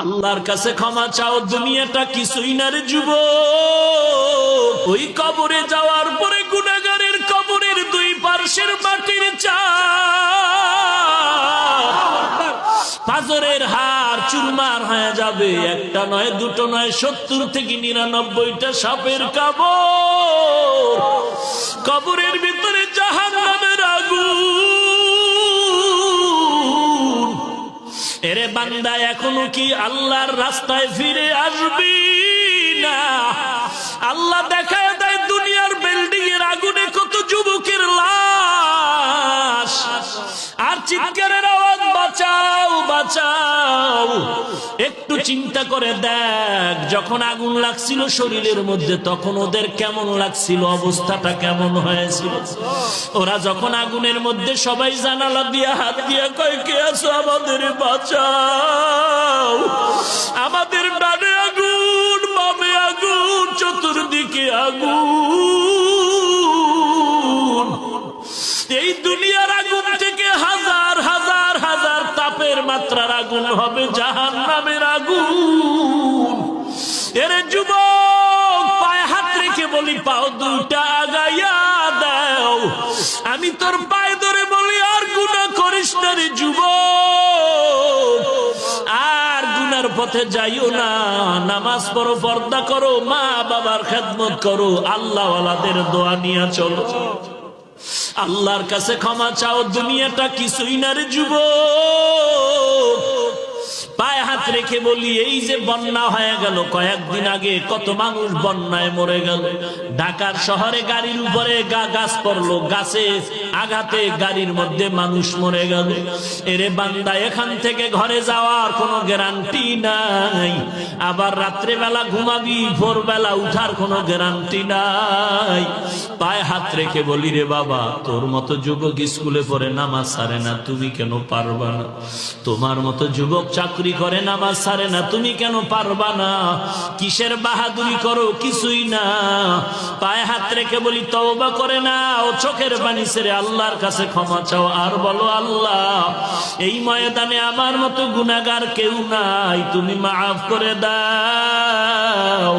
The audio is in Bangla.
আল্লাহর কাছে ক্ষমা চাও, দুনিয়াটা কিছুই না রে যুবক। ওই কবরে যাওয়ার পরে গুনাহগারের কবরের দুই পার্শ্বের মাটির চাপ পাথরের হার চুরমার হয়ে যাবে। একটা নয়, দুটো নয়, 70 থেকে 99টা সাপের কবর। কবরের ভিতরে জাহান্নামের আগুন। এরে বান্দা, এখনো কি আল্লাহর রাস্তায় ফিরে আসবি না? আল্লাহ দেখায় দেয় দুনিয়ার বিল্ডিং এর আগুনে কত যুবকের লাশ, আর চিৎকারের আওয়াজ, বাঁচাও বাঁচাও। একটু চিন্তা করে দেখ, যখন আগুন লাগছিল শরীরের মধ্যে তখন ওদের কেমন লাগছিল, অবস্থাটা কেমন হয়েছিল। ওরা যখন আগুনের মধ্যে সবাই জানালা দিয়া হাত দিয়া কয়, কে আছো, আমাদের বাঁচাও। আমাদের ডানে আগুন, বামে আগুন, চতুর্দিকে আগুন। এই দুনিয়ার আগুন থেকে হাজার হাজার হাজার তাপের মাত্রার আগুন হবে জাহান্নামের আগুন। এরে যুবক, পায়ে হাত রেখে বলি, পাও দুটা আগাইয়া দাও। আমি তোর পায়ে ধরে বলি, আর গুনাহ করিস না রে যুবক, আর গুনার পথে যাইও না। নামাজ পড়ো, পর্দা করো, মা বাবার খেদমত করো, আল্লাহওয়ালাদের দোয়া নিয়ে চলো। আল্লাহর কাছে ক্ষমা চাও, দুনিয়াটা কিছুই না রে যুবক। পায়ে হাত রেখে বলি, এই যে বন্যা হয়ে গেল কয়েকদিন আগে, কত মানুষ বন্যায় মরে গেল। ঢাকার শহরে গাড়ির উপরে গাছ পড়লো, গাছে আঘাতে গাড়ির মধ্যে মানুষ মরে গেল। এরে বান্দা, এখান থেকে ঘরে যাওয়ার কোনো গ্যারান্টি নাই। আবার রাত্রেবেলা ঘুমাবি, ভোরবেলা উঠার কোনো গ্যারান্টি নাই। পায়ে হাত রেখে বলি, রে বাবা, তোর মতো যুবক স্কুলে পড়ে নামাজ ছাড়ে না, তুমি কেন পারবা না? তোমার মতো যুবক চাকরি করে নামাজ ছাড়ে না, তুমি কেন পারবা না? কিসের বাহাদুরি করো? কিছুই না। পায়ে হাত রেখে বলি, তওবা করে নাও, চোখের পানি ছেড়ে আল্লাহর কাছে ক্ষমা চাও, আর বলো, আল্লাহ, এই ময়দানে আমার মতো গুনাহগার কেউ নাই, তুমি মাফ করে দাও।